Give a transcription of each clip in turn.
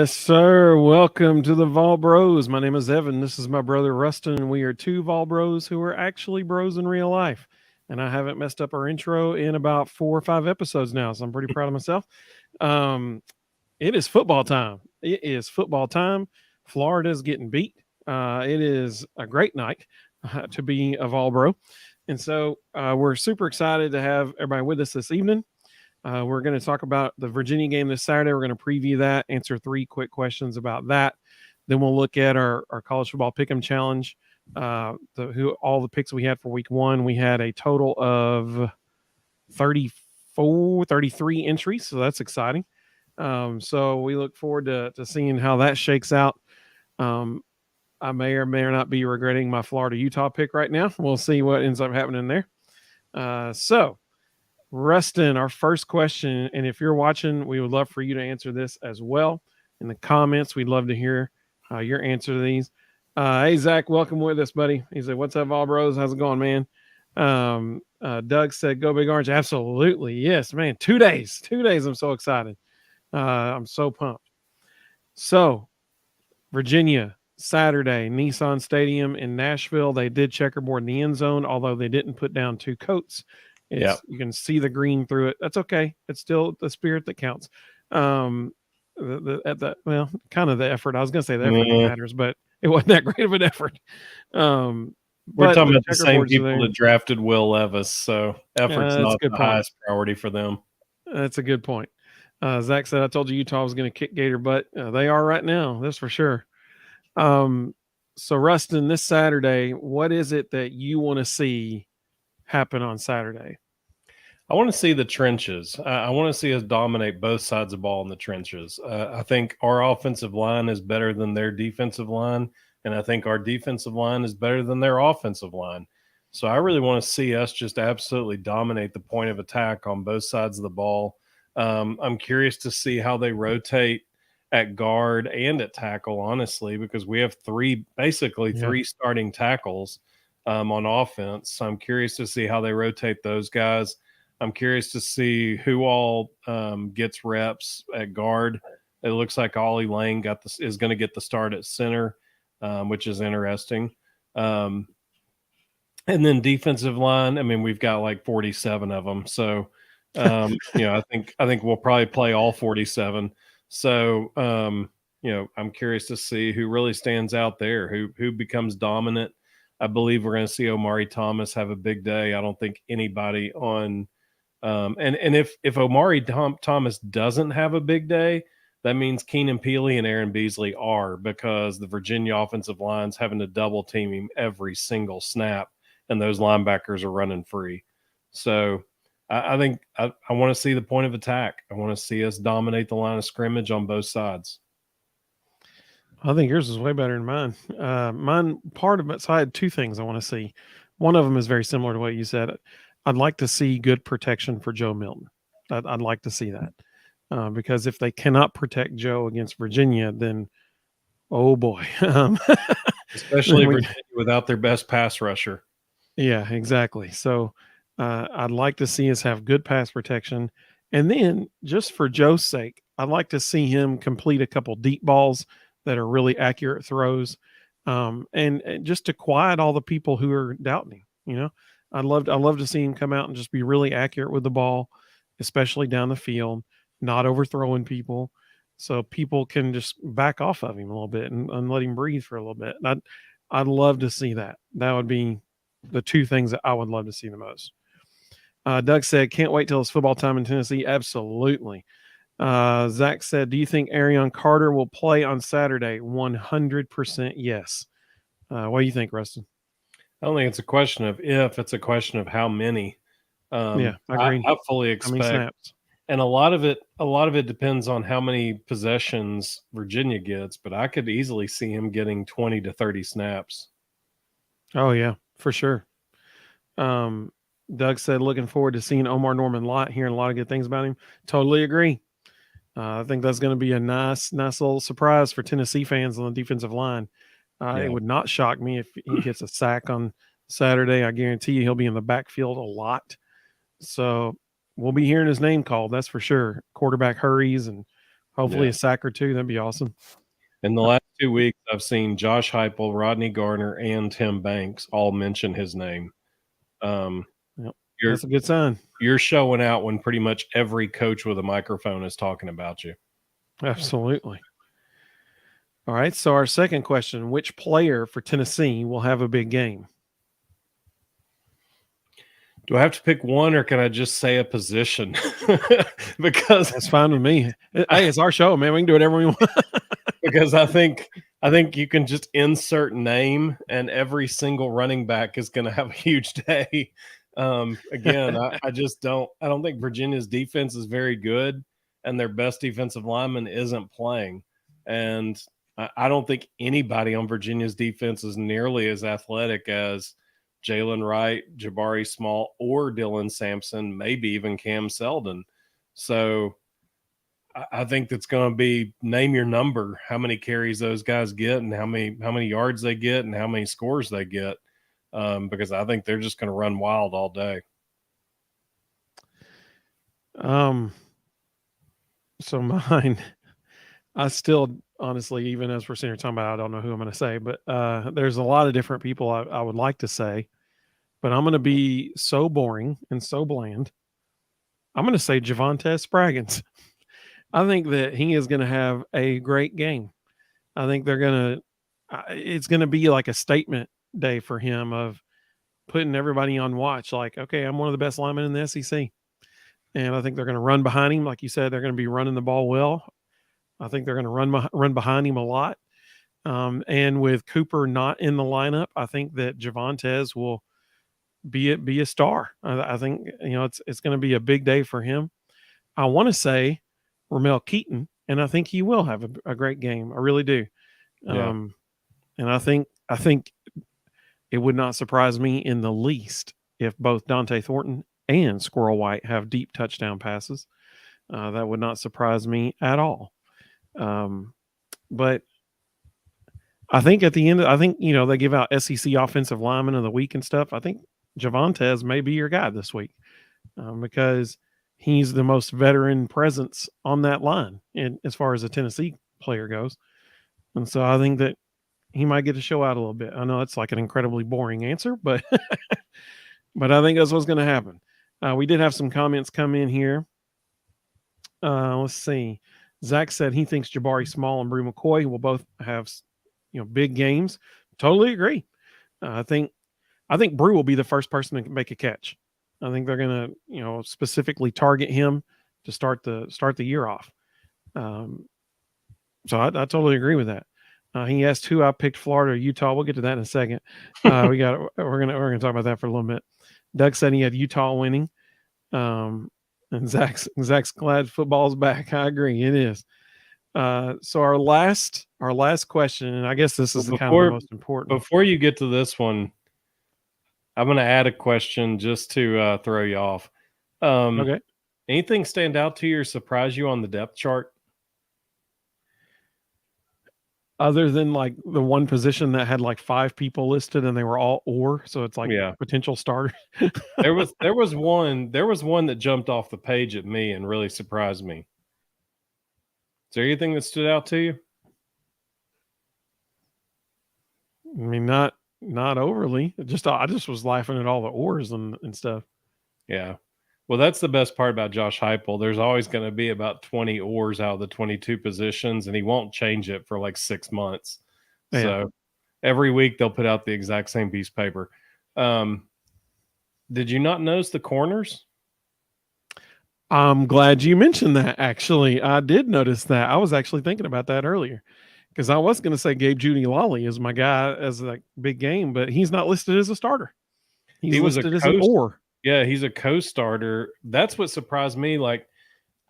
Yes, sir. Welcome to the Vol Bros. My name is Evan. This is my brother Rustin, and we are two Vol Bros who are actually bros in real life. And I haven't messed up our intro in about 4 or 5 episodes now, so I'm pretty proud of myself. Um, it is football time. It is football time. Florida's getting beat. It is a great night to be a Vol Bro. And so we're super excited to have everybody with us this evening. We're going to talk about the Virginia game this Saturday. We're going to preview that, answer 3 quick questions about that. Then we'll look at our college football pick'em challenge. All the picks we had for week 1. We had a total of 33 entries, so that's exciting. So we look forward to seeing how that shakes out. I may or may not be regretting my Florida Utah pick right now. We'll see what ends up happening there. So Rustin, our first question, and if you're watching, we would love for you to answer this as well in the comments. We'd love to hear your answer to these. Hey, Zach, welcome with us, buddy. He said, "What's up, all bros? How's it going, man?" Doug said, "Go Big Orange." Absolutely. Yes, man. 2 days. 2 days. I'm so excited. I'm so pumped. So, Virginia, Saturday, Nissan Stadium in Nashville. They did checkerboard in the end zone, although they didn't put down 2 coats. You can see the green through it. That's okay. It's still the spirit that counts. Kind of the effort. I was going to say the effort matters, but it wasn't that great of an effort. We're talking about the same people that drafted Will Levis, so effort's not the highest priority for them. That's a good point. Zach said, "I told you Utah was going to kick Gator butt." They are right now. That's for sure. So Rustin, this Saturday, what is it that you want to see happen on Saturday? I want to see the trenches. I want to see us dominate both sides of the ball in the trenches. I think our offensive line is better than their defensive line, and I think our defensive line is better than their offensive line. So I really want to see us just absolutely dominate the point of attack on both sides of the ball. I'm curious to see how they rotate at guard and at tackle, honestly, because we have three starting tackles on offense. So I'm curious to see how they rotate those guys. I'm curious to see who all gets reps at guard. It looks like Ollie Lang is going to get the start at center, which is interesting. And then defensive line. I mean, we've got like 47 of them, so I think we'll probably play all 47. So I'm curious to see who really stands out there, who becomes dominant. I believe we're going to see Omari Thomas have a big day. I don't think anybody on and if Omari Thomas doesn't have a big day, that means Keenan Peely and Aaron Beasley are, because the Virginia offensive line's having to double team him every single snap, and those linebackers are running free. So I think I want to see the point of attack. I want to see us dominate the line of scrimmage on both sides. I think yours is way better than mine. So I had 2 things I want to see. One of them is very similar to what you said. I'd like to see good protection for Joe Milton. I'd like to see that because if they cannot protect Joe against Virginia, then oh boy, especially Virginia without their best pass rusher. Yeah, exactly. So I'd like to see us have good pass protection, and then just for Joe's sake, I'd like to see him complete a couple deep balls that are really accurate throws, and just to quiet all the people who are doubting him. I'd love to see him come out and just be really accurate with the ball, especially down the field, not overthrowing people, so people can just back off of him a little bit and let him breathe for a little bit. And I'd love to see that. That would be the 2 things that I would love to see the most. Doug said, "Can't wait till it's football time in Tennessee." Absolutely. Zach said, "Do you think Arion Carter will play on Saturday?" 100% yes. What do you think, Rustin? I don't think it's a question of if, it's a question of how many. Yeah, I agree. I fully expect, and a lot of it depends on how many possessions Virginia gets, but I could easily see him getting 20 to 30 snaps. Oh yeah, for sure. Doug said, "Looking forward to seeing Omar Norman Lott, hearing a lot of good things about him." Totally agree. I think that's going to be a nice little surprise for Tennessee fans on the defensive line. It would not shock me if he gets a sack on Saturday. I guarantee you he'll be in the backfield a lot. So we'll be hearing his name called. That's for sure. Quarterback hurries and Hopefully Yeah. a sack or two. That'd be awesome. In the last 2 weeks, I've seen Josh Heupel, Rodney Garner, and Tim Banks all mention his name. Yep. You're That's a good sign. you're showing out when pretty much every coach with a microphone is talking about you. Absolutely. All right. So our second question: which player for Tennessee will have a big game? Do I have to pick one, or can I just say a position? Because That's fine with me. Hey, it's our show, man. We can do whatever we want. because I think you can just insert name, and every single running back is going to have a huge day. Again, I just don't. I don't think Virginia's defense is very good, and their best defensive lineman isn't playing. And I don't think anybody on Virginia's defense is nearly as athletic as Jalen Wright, Jabari Small, or Dylan Sampson, maybe even Cam Seldon. So I think that's going to be name your number, how many carries those guys get, and how many yards they get, and how many scores they get. Because I think they're just going to run wild all day. So mine, I still honestly, even as we're sitting here talking about, I don't know who I'm going to say, but there's a lot of different people I would like to say, but I'm going to be so boring and so bland. I'm going to say Javonte Spraggins. I think that he is going to have a great game. I think it's going to be like a statement day for him of putting everybody on watch. Like, okay, I'm one of the best linemen in the SEC. And I think they're going to run behind him. Like you said, they're going to be running the ball well. I think they're going to run behind him a lot. And with Cooper not in the lineup, I think that Javonte will be a star. I think it's going to be a big day for him. I want to say Ramel Keaton, and I think he will have a great game. I really do. Yeah. And I think it would not surprise me in the least if both Dante Thornton and Squirrel White have deep touchdown passes. That would not surprise me at all. But I think at the end, they give out SEC Offensive Lineman of the Week and stuff. I think Javonte may be your guy this week because he's the most veteran presence on that line, and as far as a Tennessee player goes. And so I think that he might get to show out a little bit. I know it's like an incredibly boring answer, but but I think that's what's going to happen. We did have some comments come in here. Let's see. Zach said he thinks Jabari Small and Brew McCoy will both have, big games. Totally agree. I think Brew will be the first person to make a catch. I think they're going to, specifically target him to start the year off. So I totally agree with that. He asked who I picked, Florida or Utah. We'll get to that in a second. We're gonna talk about that for a little bit. Doug said he had Utah winning. And Zach's glad football's back. I agree, it is. So our last question, and I guess this is kind of the most important. Before you get to this one, I'm going to add a question just to throw you off. Okay. Anything stand out to you or surprise you on the depth chart? Other than like the one position that had like 5 people listed and they were all so it's like potential starter. there was one that jumped off the page at me and really surprised me. Is there anything that stood out to you? I mean, not overly. I just was laughing at all the ors and stuff. Yeah. Well, that's the best part about Josh Heupel. There's always going to be about 20 ors out of the 22 positions, and he won't change it for like 6 months. Yeah. So every week they'll put out the exact same piece of paper. Did you not notice the corners? I'm glad you mentioned that, actually. I did notice that. I was actually thinking about that earlier because I was going to say Gabe Jeudy-Lally is my guy as a big game, but he's not listed as a starter. He was listed as an or. Yeah, he's a co-starter. That's what surprised me. Like,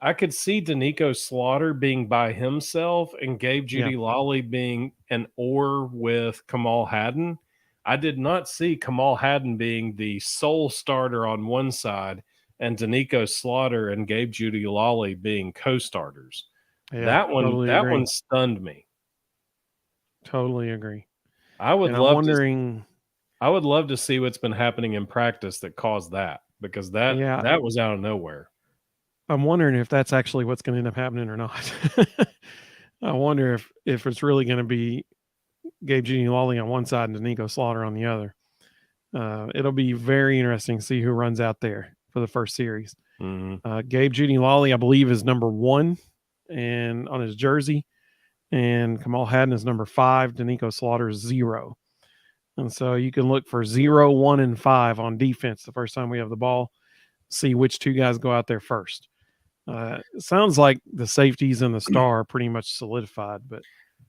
I could see Danico Slaughter being by himself and Gabe Jeudy-Lally being an or with Kamal Hadden. I did not see Kamal Hadden being the sole starter on one side and Danico Slaughter and Gabe Jeudy-Lally being co-starters. Yeah, that one stunned me. Totally agree. I would love to see what's been happening in practice that caused that, because that was out of nowhere. I'm wondering if that's actually what's going to end up happening or not. I wonder if it's really going to be Gabe Junior-Lawley on one side and Danico Slaughter on the other. It'll be very interesting to see who runs out there for the first series. Gabe Junior-Lawley, I believe, is number 1 and on his jersey, and Kamal Hadden is number 5. Danico Slaughter is 0. And so you can look for 0, 1, and 5 on defense the first time we have the ball. See which 2 guys go out there first. It sounds like the safeties and the star are pretty much solidified, but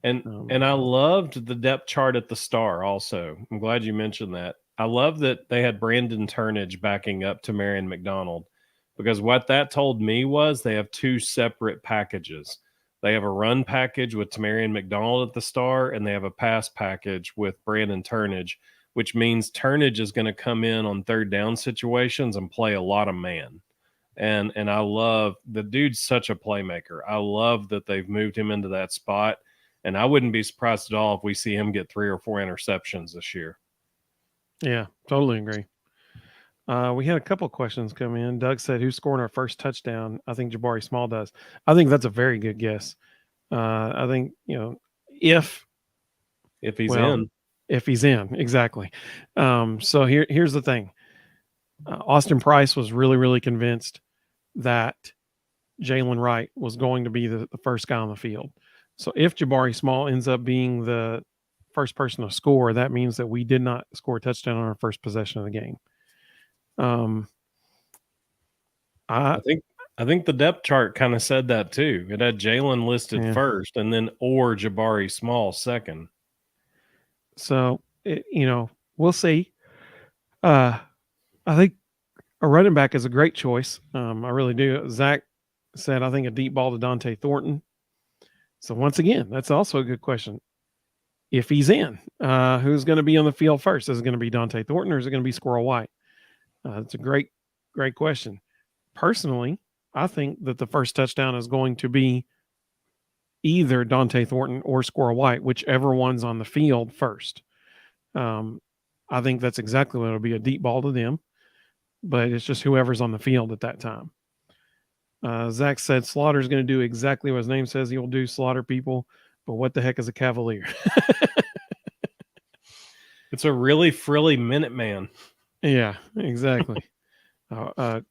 and I loved the depth chart at the star also. I'm glad you mentioned that. I love that they had Brandon Turnage backing up to Marion McDonald, because what that told me was they have 2 separate packages. They have a run package with Tamarion McDonald at the star, and they have a pass package with Brandon Turnage, which means Turnage is going to come in on third down situations and play a lot of man. And I love the dude's such a playmaker. I love that they've moved him into that spot, and I wouldn't be surprised at all if we see him get 3 or 4 interceptions this year. Yeah, totally agree. We had a couple questions come in. Doug said, who's scoring our first touchdown? I think Jabari Small does. I think that's a very good guess. I think, if he's in. If he's in, exactly. So here's the thing. Austin Price was really, really convinced that Jalen Wright was going to be the first guy on the field. So if Jabari Small ends up being the first person to score, that means that we did not score a touchdown on our first possession of the game. I think the depth chart kind of said that too. It had Jalen listed first, and then or Jabari Small second. So we'll see. I think a running back is a great choice. I really do. Zach said, I think a deep ball to Dante Thornton. So once again, that's also a good question. If he's in, who's going to be on the field first? Is it going to be Dante Thornton or is it going to be Squirrel White? That's a great question. Personally, I think that the first touchdown is going to be either Dante Thornton or Squirrel White, whichever one's on the field first. I think that's exactly what it'll be, a deep ball to them, but it's just whoever's on the field at that time. Zach said Slaughter's going to do exactly what his name says he will do, slaughter people, but what the heck is a Cavalier? It's a really frilly Minuteman. Yeah, exactly. A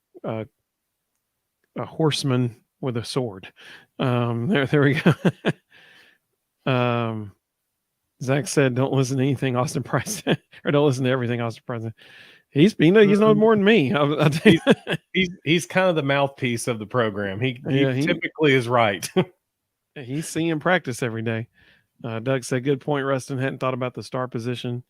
horseman with a sword. There we go. Zach said, "Don't listen to anything Austin Price, or don't listen to everything Austin Price." He's no more than me. He's kind of the mouthpiece of the program. He typically is right. He's seeing practice every day. Doug said, "Good point, Rustin. Hadn't thought about the star position."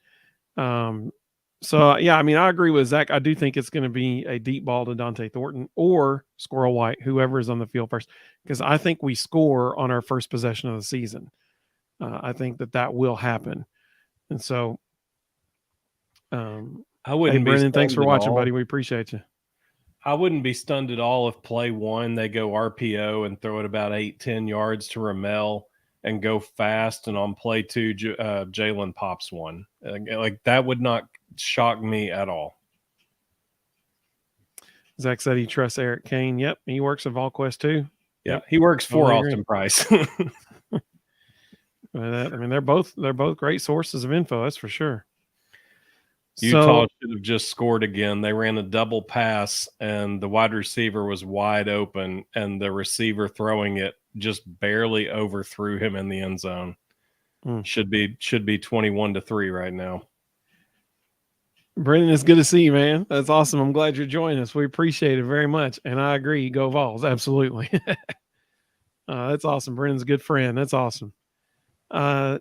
So yeah, I mean, I agree with Zach. I do think it's going to be a deep ball to Dante Thornton or Squirrel White, whoever is on the field first, because I think we score on our first possession of the season. I think that will happen, and so. I wouldn't. Hey, Brendan, thanks for watching, buddy. We appreciate you. I wouldn't be stunned at all if play 1 they go RPO and throw it about 8-10 yards to Ramel and go fast, and on play 2 Jalen pops one. Like that would not shock me at all. Zach said he trusts Eric Kane. Yep, he works at VolQuest too. Yeah, he works for Austin Price. I mean, they're both great sources of info. That's for sure. Utah should have just scored again. They ran a double pass, and the wide receiver was wide open, and the receiver throwing it just barely overthrew him in the end zone. Should be 21-3 right now. Brendan, it's good to see you, man. That's awesome. I'm glad you're joining us. We appreciate it very much, and I agree. Go Vols, absolutely. That's awesome. Brendan's a good friend. That's awesome. I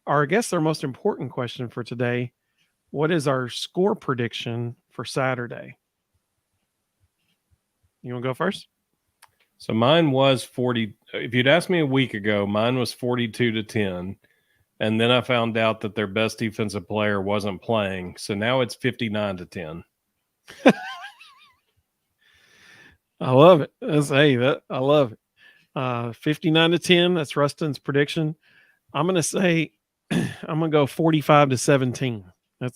guess our most important question for today. What is our score prediction for Saturday? You want to go first? So mine was 40. If you'd asked me a week ago, mine was 42-10. And then I found out that their best defensive player wasn't playing. So now it's 59-10. I love it. I love it. 59-10. That's Rustin's prediction. I'm going to say, I'm going to go 45-17.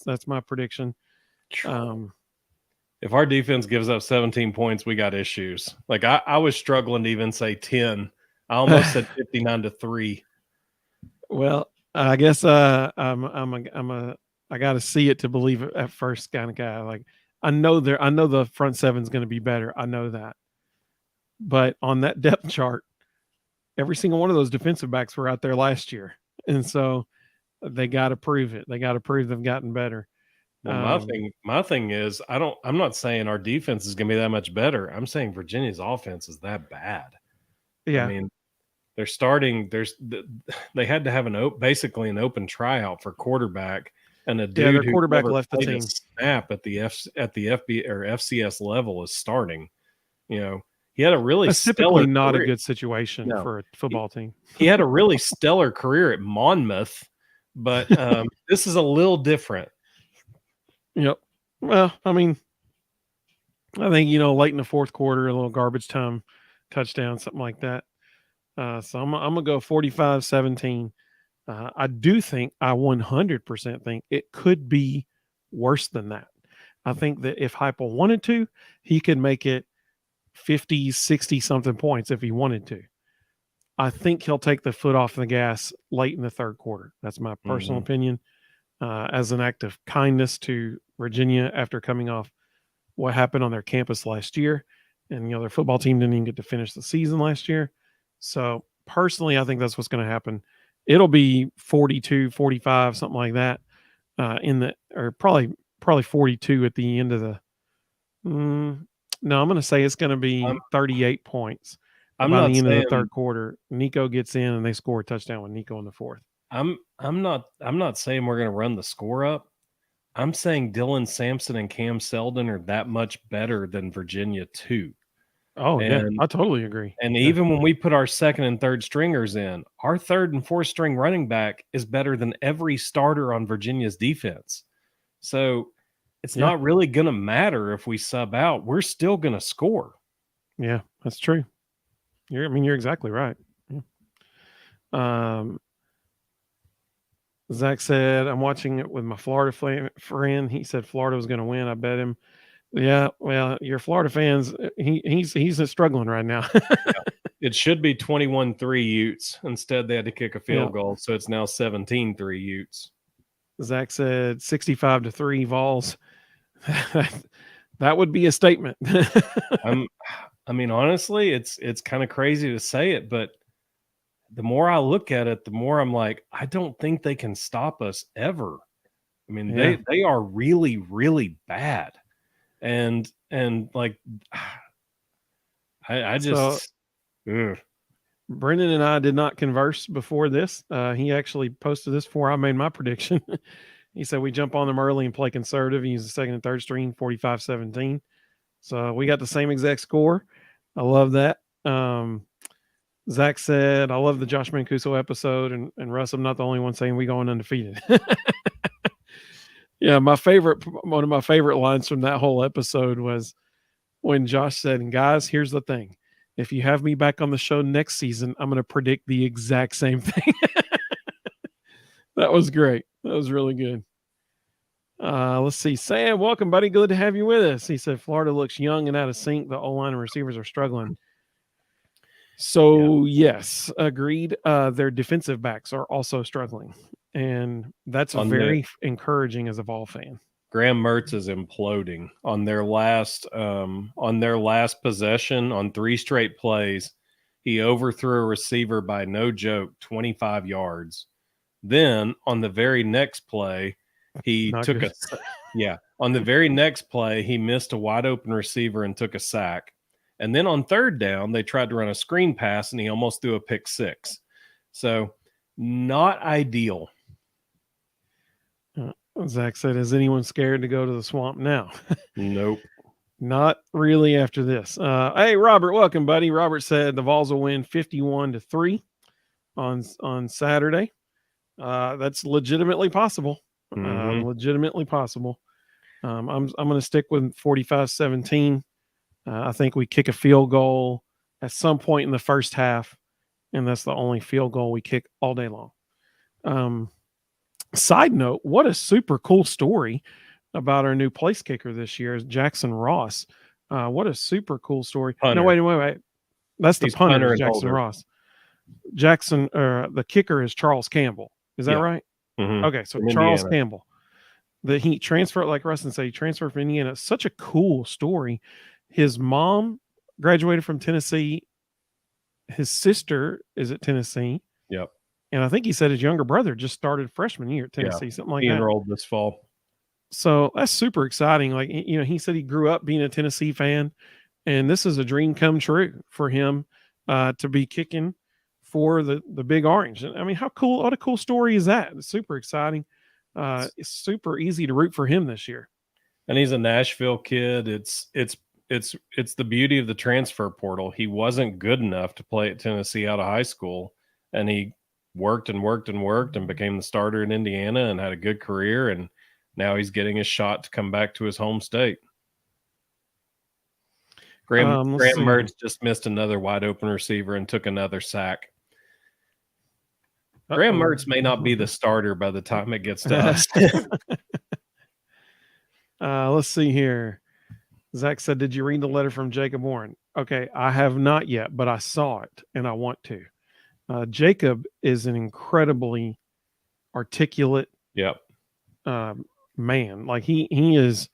That's my prediction. if our defense gives up 17 points, we got issues. Like I was struggling to even say 10. I almost said 59-3. Well, I guess I got to see it to believe it at first kind of guy. Like I know the front seven is going to be better. I know that. But on that depth chart, every single one of those defensive backs were out there last year. And so they got to prove it. They got to prove they've gotten better. Well, my thing is, I'm not saying our defense is going to be that much better. I'm saying Virginia's offense is that bad. Yeah. I mean, they're starting. They had to have basically an open tryout for quarterback, and a dude their who quarterback never left the played a team. snap at the FB or FCS level is starting. You know, he had a really That's typically not career. a good situation for a football team. He had a really stellar career at Monmouth, but this is a little different. Yep. Well, I mean, I think, late in the fourth quarter, a little garbage time touchdown, something like that. So I'm going to go 45-17. I do think, I 100% think it could be worse than that. I think that if Heupel wanted to, he could make it 50, 60 something points if he wanted to. I think he'll take the foot off the gas late in the third quarter. That's my personal opinion. As an act of kindness to Virginia after coming off what happened on their campus last year. And, their football team didn't even get to finish the season last year. So personally, I think that's what's going to happen. It'll be 42, 45, something like that or probably 42 at the end of the, no, I'm going to say it's going to be 38 points. By the end of the third quarter, Nico gets in and they score a touchdown with Nico in the fourth. I'm not saying we're going to run the score up. I'm saying Dylan Sampson and Cam Seldon are that much better than Virginia too. Oh, yeah, I totally agree. And even when we put our second and third stringers in, our third and fourth string running back is better than every starter on Virginia's defense. So it's not really going to matter if we sub out. We're still going to score. Yeah, that's true. You're exactly right. Yeah. Zach said, I'm watching it with my Florida friend. He said Florida was going to win. I bet him. Yeah, well, your Florida fans, he's struggling right now. It should be 21-3 Utes. Instead, they had to kick a field goal, so it's now 17-3 Utes. Zach said 65-3 Vols. That would be a statement. I mean, honestly, it's kind of crazy to say it, but the more I look at it, the more I'm like, I don't think they can stop us ever. I mean, they are really, really bad. And like, I just, Brendan and I did not converse before this. He actually posted this before I made my prediction. He said we jump on them early and play conservative. Use the second and third string, 45-17. So we got the same exact score. I love that. Zach said, I love the Josh Mancuso episode. And Russ, I'm not the only one saying we going undefeated. Yeah, one of my favorite lines from that whole episode was when Josh said, and guys, here's the thing. If you have me back on the show next season, I'm going to predict the exact same thing. That was great. That was really good. Let's see. Sam, welcome, buddy. Good to have you with us. He said, Florida looks young and out of sync. The O-line and receivers are struggling. So, yes, agreed. Their defensive backs are also struggling. And that's very encouraging as a Vol fan. Graham Mertz is imploding on their last possession on 3 straight plays. He overthrew a receiver by no joke 25 yards. Then on the very next play, he on the very next play, he missed a wide open receiver and took a sack. And then on third down, they tried to run a screen pass and he almost threw a pick 6. So not ideal. Zach said, is anyone scared to go to the swamp now? Nope. Not really after this. Hey, Robert, welcome, buddy. Robert said the Vols will win 51-3 on Saturday. That's legitimately possible. Legitimately possible. I'm going to stick with 45-17. I think we kick a field goal at some point in the first half, and that's the only field goal we kick all day long. Side note, what a super cool story about our new place kicker this year is Jackson Ross. What a super cool story. Punter. No, wait. That's the He's punter, punter is and Jackson holder. Ross. The kicker is Charles Campbell. Is that Yeah. right? Mhm. Okay, so From Charles Indiana. Campbell. He transferred, like Rustin said, he transferred from Indiana. Such a cool story. His mom graduated from Tennessee. His sister is at Tennessee. Yep. And I think he said his younger brother just started freshman year at Tennessee, something like He that. enrolled this fall. So that's super exciting. Like, he said he grew up being a Tennessee fan, and this is a dream come true for him to be kicking for the Big Orange. I mean, how cool! What a cool story is that? It's super exciting. It's super easy to root for him this year. And he's a Nashville kid. It's the beauty of the transfer portal. He wasn't good enough to play at Tennessee out of high school, and he worked and became the starter in Indiana and had a good career, and now he's getting his shot to come back to his home state. Graham Mertz just missed another wide open receiver and took another sack. Graham Mertz may not be the starter by the time it gets to us. Let's see here. Zach said, "Did you read the letter from Jacob Warren?" Okay, I have not yet, but I saw it and I want to. Jacob is an incredibly articulate man. Like he is.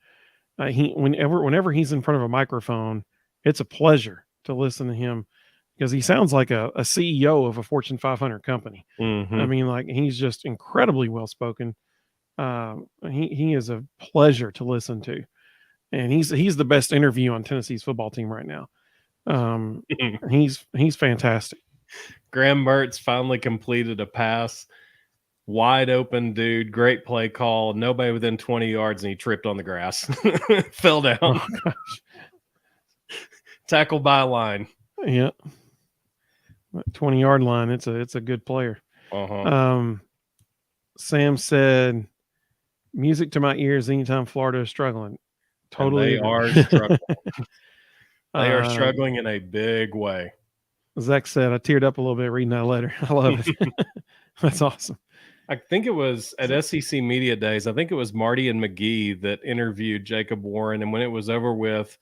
Whenever he's in front of a microphone, it's a pleasure to listen to him because he sounds like a CEO of a Fortune 500 company. Mm-hmm. I mean, like he's just incredibly well spoken. He is a pleasure to listen to, and he's the best interview on Tennessee's football team right now. He's fantastic. Graham Mertz finally completed a pass, wide open dude, great play call, nobody within 20 yards, and he tripped on the grass, fell down. Oh, gosh. Tackled by a line. Yeah, 20-yard line. It's a good player. Sam said, "Music to my ears anytime Florida is struggling." Totally, and they are struggling. They are struggling in a big way. Zach said, "I teared up a little bit reading that letter. I love it." That's awesome. I think it was at SEC Media Days. I think it was Marty and McGee that interviewed Jacob Warren. And when it was over with,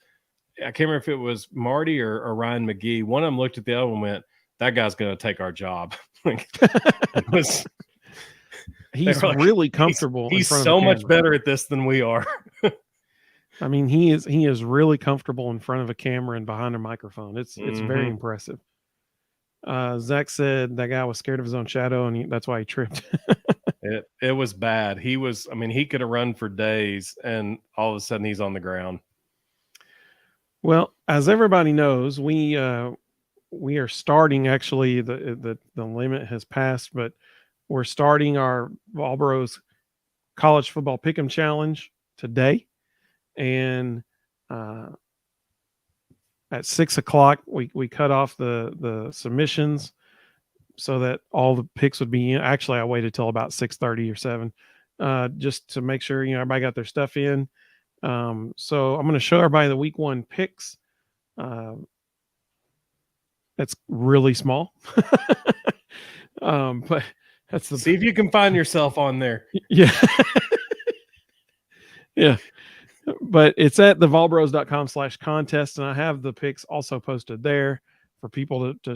I can't remember if it was Marty or Ryan McGee. One of them looked at the other one and went, "That guy's going to take our job." He's like, really comfortable. He's so much better at this than we are. I mean, he is really comfortable in front of a camera and behind a microphone. It's very impressive. Zach said that guy was scared of his own shadow, and that's why he tripped. It was bad. He could have run for days, and all of a sudden he's on the ground. Well, as everybody knows, we are starting. Actually, the limit has passed, but we're starting our Valbros College Football Pick'em Challenge today, and at 6 o'clock we cut off the submissions so that all the picks would be in. Actually, I waited till about 6:30 or 7 just to make sure everybody got their stuff in. So I'm going to show everybody the week 1 picks. That's really small. But that's see if you can find yourself on there. Yeah. Yeah. But it's at thevalbros.com/contest, and I have the picks also posted there for people to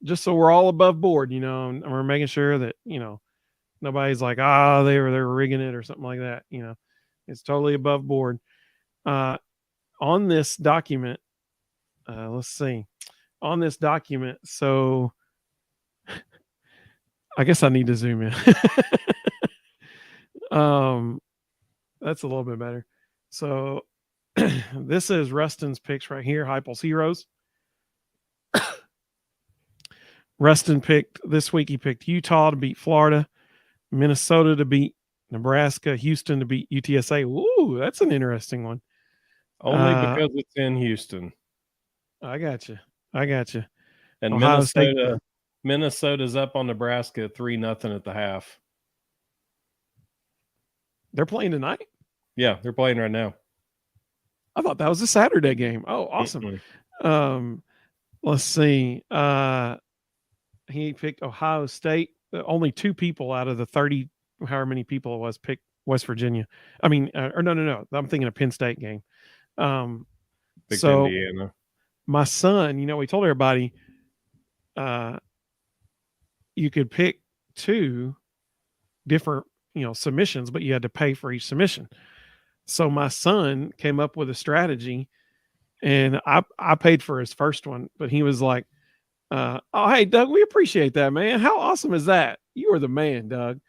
just so we're all above board, and we're making sure that, nobody's like, they were rigging it or something like that. It's totally above board. On this document, let's see. On this document, so I guess I need to zoom in. That's a little bit better. So this is Rustin's picks right here, Heupel's Heroes. Rustin picked this week. He picked Utah to beat Florida, Minnesota to beat Nebraska, Houston to beat UTSA. Ooh, that's an interesting one. Only because it's in Houston. I got you. And Minnesota's up on Nebraska 3-0 at the half. They're playing tonight? Yeah, they're playing right now. I thought that was a Saturday game. Oh, awesome. Mm-hmm. Let's see. He picked Ohio State. Only 2 people out of the 30, however many people it was, picked West Virginia. I mean, or no. I'm thinking of Penn State game. Picked So Indiana. my son, we told everybody you could pick 2 different, submissions, but you had to pay for each submission. So my son came up with a strategy, and I paid for his first one, but he was like, "Oh, hey Doug, we appreciate that, man. How awesome is that? You are the man, Doug."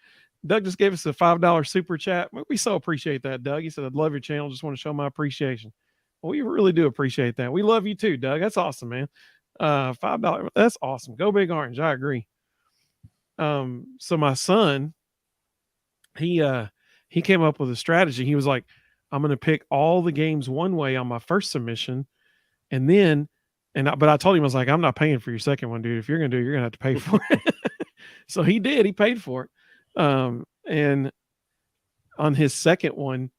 Doug just gave us a $5 super chat. We so appreciate that, Doug. He said, "I'd love your channel. Just want to show my appreciation." Well, we really do appreciate that. We love you too, Doug. That's awesome, man. $5. That's awesome. Go Big Orange. I agree. So my son, he came up with a strategy. He was like, "I'm going to pick all the games one way on my first submission, and then, but I told him, I was like, I'm not paying for your second one, dude. If you're going to do it, you're going to have to pay for it." So he did. He paid for it. And on his second one,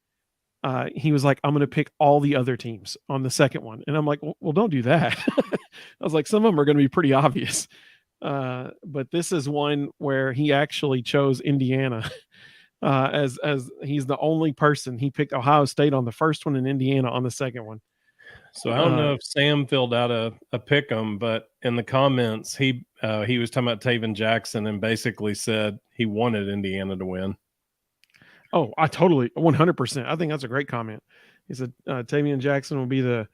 he was like, "I'm going to pick all the other teams on the second one." And I'm like, well, don't do that. I was like, some of them are going to be pretty obvious. But this is one where he actually chose Indiana. As he's the only person. He picked Ohio State on the first one and Indiana on the second one. So I don't know if Sam filled out a pick 'em, but in the comments he was talking about Taven Jackson and basically said he wanted Indiana to win. Oh, I totally 100%. I think that's a great comment. He said Tavian Jackson will be the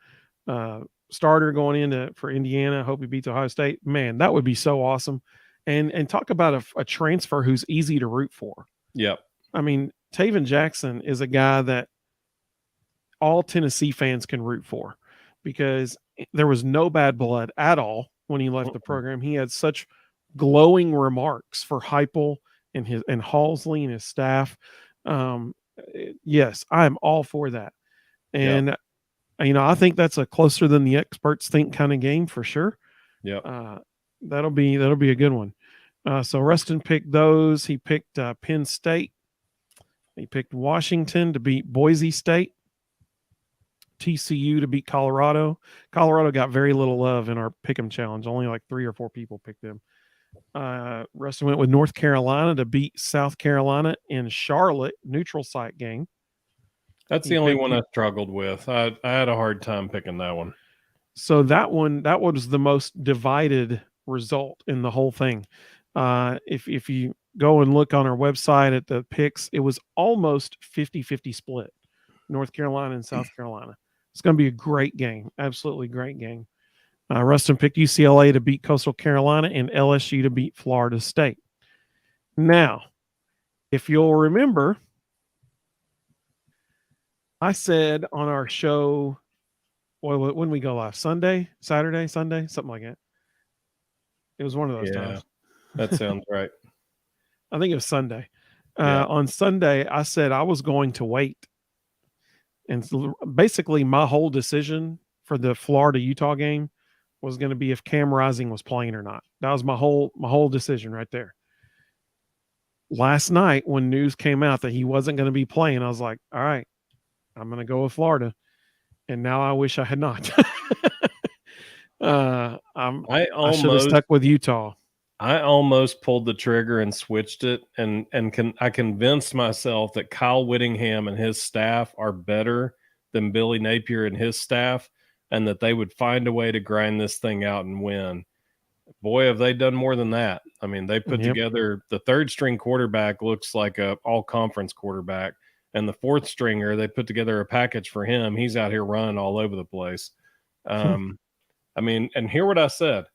starter going into for Indiana. Hope he beats Ohio State. Man, that would be so awesome. And talk about a transfer who's easy to root for. Yep. I mean, Taven Jackson is a guy that all Tennessee fans can root for because there was no bad blood at all when he left the program. He had such glowing remarks for Heupel and Halsley and his staff. Yes, I'm all for that. And I think that's a closer than the experts think kind of game for sure. Yeah. That'll be a good one. So Rustin picked those. He picked Penn State. He picked Washington to beat Boise State. TCU to beat Colorado. Colorado got very little love in our Pick'em challenge. Only like 3 or 4 people picked them. Rustin went with North Carolina to beat South Carolina in Charlotte, neutral site game. That's the only one I struggled with. I had a hard time picking that one. So that was the most divided result in the whole thing. If you go and look on our website at the picks, it was almost 50-50 split, North Carolina and South Carolina. It's going to be a great game. Absolutely great game. Rustin picked UCLA to beat Coastal Carolina and LSU to beat Florida State. Now, if you'll remember, I said on our show, when we go live, Saturday, Sunday, something like that. It was one of those times. That sounds right. I think it was Sunday. On Sunday, I said I was going to wait. And so basically, my whole decision for the Florida-Utah game was going to be if Cam Rising was playing or not. That was my whole decision right there. Last night, when news came out that he wasn't going to be playing, I was like, all right, I'm going to go with Florida. And now I wish I had not. I should have stuck with Utah. I almost pulled the trigger and switched it, and I convinced myself that Kyle Whittingham and his staff are better than Billy Napier and his staff, and that they would find a way to grind this thing out and win. Boy, have they done more than that. I mean, they put together the third string quarterback looks like a all conference quarterback, and the fourth stringer, they put together a package for him. He's out here running all over the place. I mean, and hear what I said.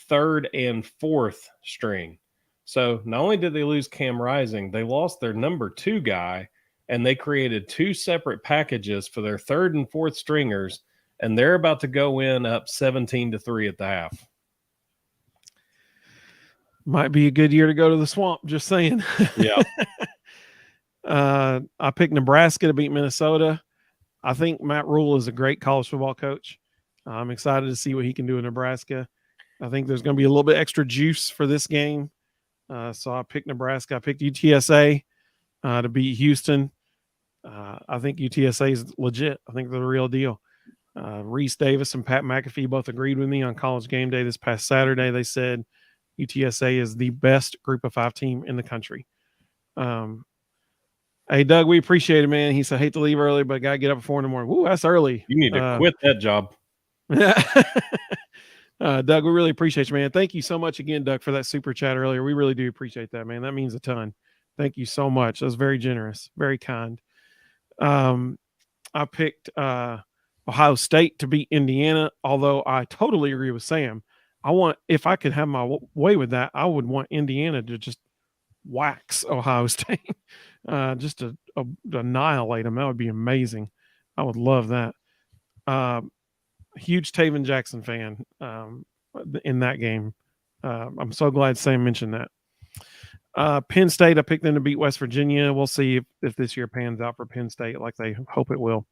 Third and fourth string. So not only did they lose Cam Rising, they lost their number 2 guy, and they created 2 separate packages for their third and fourth stringers, and they're about to go in up 17-3 at the half. Might be a good year to go to the swamp, just saying. Yeah. I picked Nebraska to beat Minnesota. I think Matt Rule is a great college football coach. I'm excited to see what he can do in Nebraska. I think there's going to be a little bit extra juice for this game. So I picked Nebraska. I picked UTSA to beat Houston. I think UTSA is legit. I think they're the real deal. Reese Davis and Pat McAfee both agreed with me on College Game Day this past Saturday. They said UTSA is the best Group of 5 team in the country. Hey, Doug, we appreciate it, man. He said, hate to leave early, but got to get up at 4 in the morning. Woo, that's early. You need to quit that job. Doug, we really appreciate you, man. Thank you so much again, Doug, for that super chat earlier. We really do appreciate that, man. That means a ton. Thank you so much. That was very generous, very kind. I picked Ohio State to beat Indiana, although I totally agree with Sam. If I could have my way with that, I would want Indiana to just wax Ohio State, just to annihilate them. That would be amazing. I would love that. Huge Taven Jackson fan in that game. I'm so glad Sam mentioned that. Penn State, I picked them to beat West Virginia. We'll see if this year pans out for Penn State like they hope it will.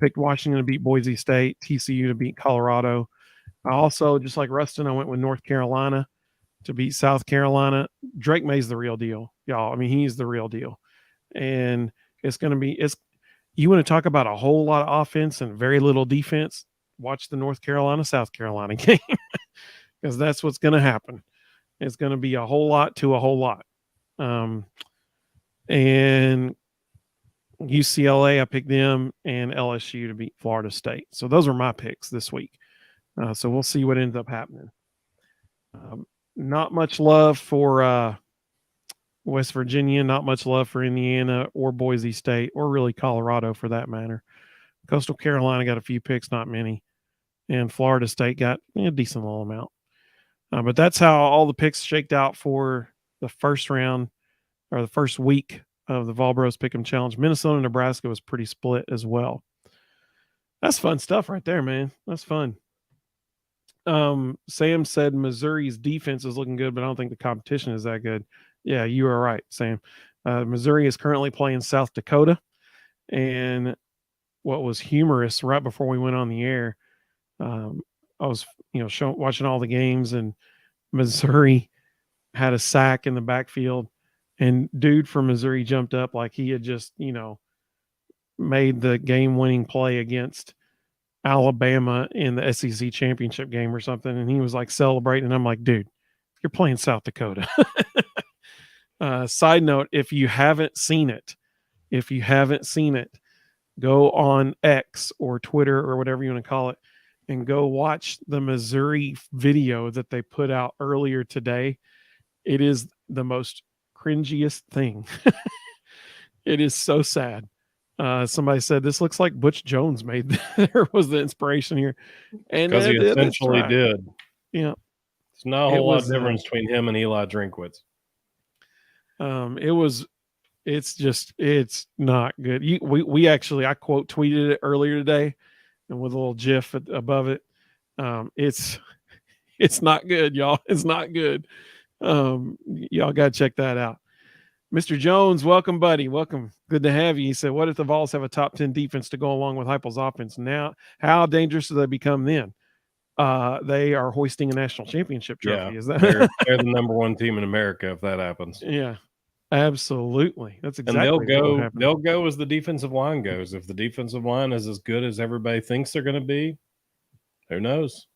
Picked Washington to beat Boise State, TCU to beat Colorado. I also, just like Rustin, I went with North Carolina to beat South Carolina. Drake May's the real deal, y'all. I mean, he's the real deal. And it's going to be, you want to talk about a whole lot of offense and very little defense, watch the North Carolina, South Carolina game, because that's what's going to happen. It's going to be a whole lot to a whole lot. And UCLA, I picked them, and LSU to beat Florida State. So those are my picks this week. So we'll see what ends up happening. Not much love for West Virginia, not much love for Indiana or Boise State, or really Colorado for that matter. Coastal Carolina got a few picks, not many. And Florida State got a decent little amount. But that's how all the picks shaked out for the first round, or the first week of the Vol Bros Pick'em Challenge. Minnesota and Nebraska was pretty split as well. That's fun stuff right there, man. That's fun. Sam said Missouri's defense is looking good, but I don't think the competition is that good. Yeah, you are right, Sam. Missouri is currently playing South Dakota. And what was humorous right before we went on the air, I was, watching all the games, and Missouri had a sack in the backfield, and dude from Missouri jumped up like he had just, made the game-winning play against Alabama in the SEC championship game or something, and he was like celebrating. And I'm like, dude, you're playing South Dakota. Side note, if you haven't seen it, go on X or Twitter or whatever you want to call it, and go watch the Missouri video that they put out earlier today. It is the most cringiest thing. It is so sad. Somebody said this looks like Butch Jones made. There was the inspiration here, and because he essentially did. Yeah, it's not a whole lot of difference between him and Eli Drinkwitz. It's not good. We actually, I quote tweeted it earlier today, and with a little GIF above it. It's not good, y'all. It's not good. Y'all got to check that out. Mr. Jones, welcome, buddy. Welcome. Good to have you. He said, what if the Vols have a top 10 defense to go along with Heupel's offense? Now, how dangerous do they become then? They are hoisting a national championship trophy. Yeah, is that they're the number one team in America if that happens. Yeah, absolutely. That's exactly. And they'll go as the defensive line goes. If the defensive line is as good as everybody thinks they're going to be, who knows?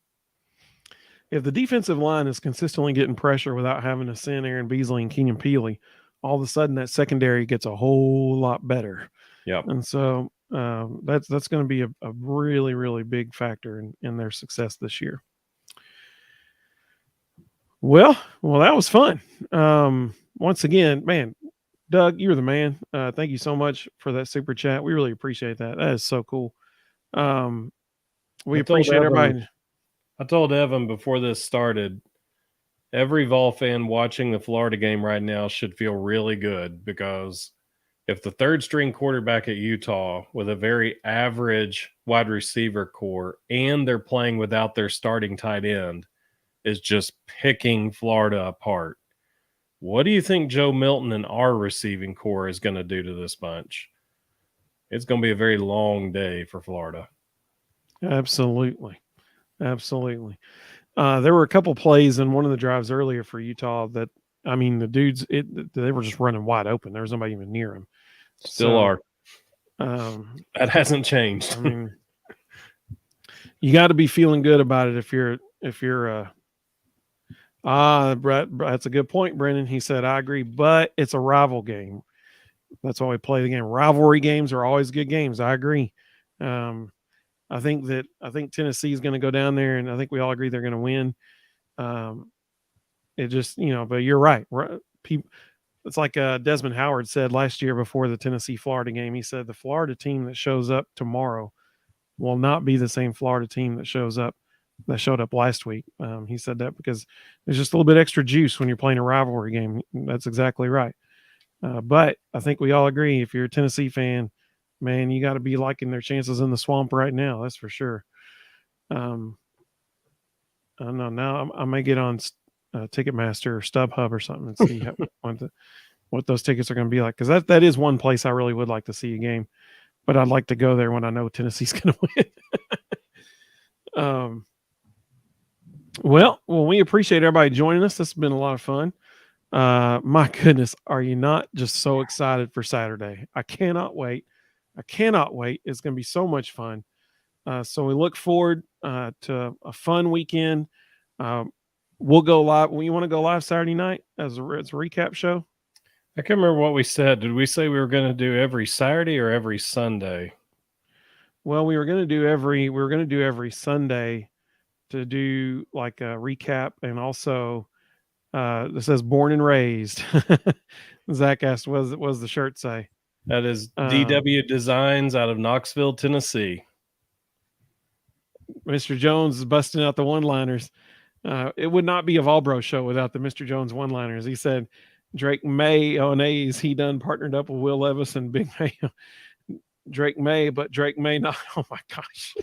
If the defensive line is consistently getting pressure without having to send Aaron Beasley and Keenan Peely, all of a sudden that secondary gets a whole lot better. Yeah. And so that's going to be a really, really big factor in their success this year. Well, that was fun. Once again, man, Doug, you're the man. Thank you so much for that super chat. We really appreciate that. That is so cool. We appreciate everybody. I told Evan before this started, every Vol fan watching the Florida game right now should feel really good, because if the third string quarterback at Utah with a very average wide receiver core, and they're playing without their starting tight end, is just picking Florida apart, what do you think Joe Milton and our receiving core is going to do to this bunch? It's going to be a very long day for Florida. Absolutely. There were a couple plays in one of the drives earlier for Utah that, I mean, the dudes, they were just running wide open. There was nobody even near them. Still are. That hasn't changed. I mean, you got to be feeling good about it if you're Brett, that's a good point, Brennan. He said, I agree, but it's a rival game. That's why we play the game. Rivalry games are always good games. I agree. I think Tennessee is going to go down there, and I think we all agree they're going to win. It just, but you're right. It's like Desmond Howard said last year before the Tennessee-Florida game. He said the Florida team that shows up tomorrow will not be the same Florida team that showed up last week. He said that because there's just a little bit extra juice when you're playing a rivalry game. That's exactly right. But I think we all agree, if you're a Tennessee fan, man, you got to be liking their chances in the swamp right now. That's for sure. I don't know. Now I may get on Ticketmaster or StubHub or something and see what those tickets are going to be like. Because that is one place I really would like to see a game. But I'd like to go there when I know Tennessee's going to win. Well, we appreciate everybody joining us. This has been a lot of fun. My goodness, are you not just so excited for Saturday? I cannot wait. It's going to be so much fun. So we look forward to a fun weekend. We'll go live. You want to go live Saturday night as a recap show? I can't remember what we said. Did we say we were going to do every Saturday or every Sunday? Well, we were going to do every Sunday to do like a recap, and also this says born and raised. Zach asked, what does the shirt say? That is DW Designs out of Knoxville, Tennessee. Mr. Jones is busting out the one-liners. It would not be a Volbro show without the Mr. Jones one-liners. He said, Drake May on A's, he done partnered up with Will Levis and Big May. Drake May, but Drake May not. Oh my gosh.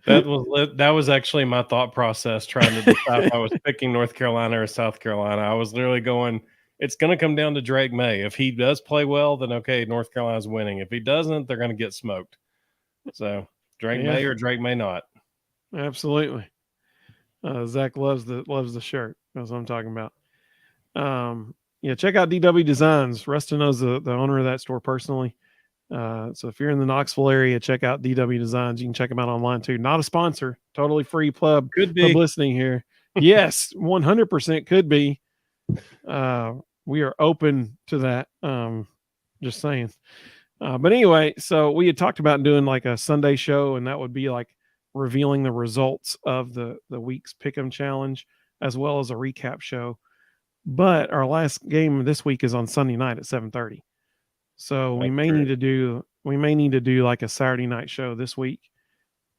That was actually my thought process trying to decide if I was picking North Carolina or South Carolina. I was literally going, it's going to come down to Drake May. If he does play well, then okay, North Carolina's winning. If he doesn't, they're going to get smoked. So Drake May or Drake May not. Absolutely. Zach loves the shirt. That's what I'm talking about. Check out DW Designs. Rustin knows the owner of that store personally. So if you're in the Knoxville area, check out DW Designs. You can check them out online too. Not a sponsor, totally free publicity here. Yes, 100% could be. We are open to that. Just saying. But anyway, so we had talked about doing like a Sunday show, and that would be like revealing the results of the week's Pick'em Challenge, as well as a recap show. But our last game this week is on Sunday night at 7:30. So we may need to do like a Saturday night show this week.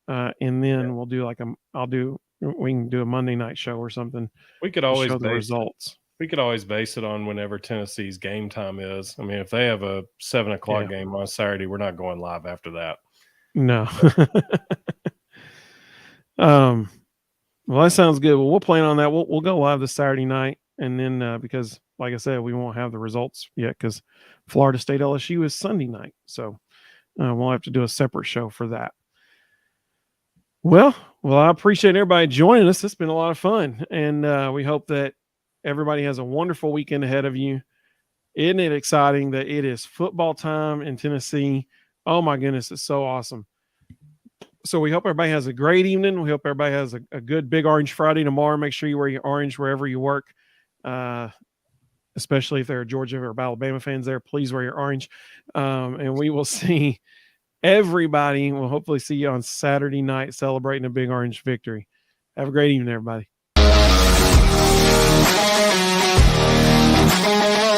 And then we'll do like we can do a Monday night show or something. We could always show the results. We could always base it on whenever Tennessee's game time is. I mean, if they have a 7:00 game on Saturday, we're not going live after that. No. Well, that sounds good. Well, we'll plan on that. We'll go live this Saturday night, and then because, like I said, we won't have the results yet because Florida State LSU is Sunday night, so we'll have to do a separate show for that. Well, I appreciate everybody joining us. It's been a lot of fun, and we hope that everybody has a wonderful weekend ahead of you. Isn't it exciting that it is football time in Tennessee? Oh my goodness, it's so awesome. So we hope everybody has a great evening. We hope everybody has a good Big Orange Friday tomorrow. Make sure you wear your orange wherever you work, especially if there are Georgia or Alabama fans there. Please wear your orange. And we will see everybody. We'll hopefully see you on Saturday night celebrating a Big Orange victory. Have a great evening, everybody.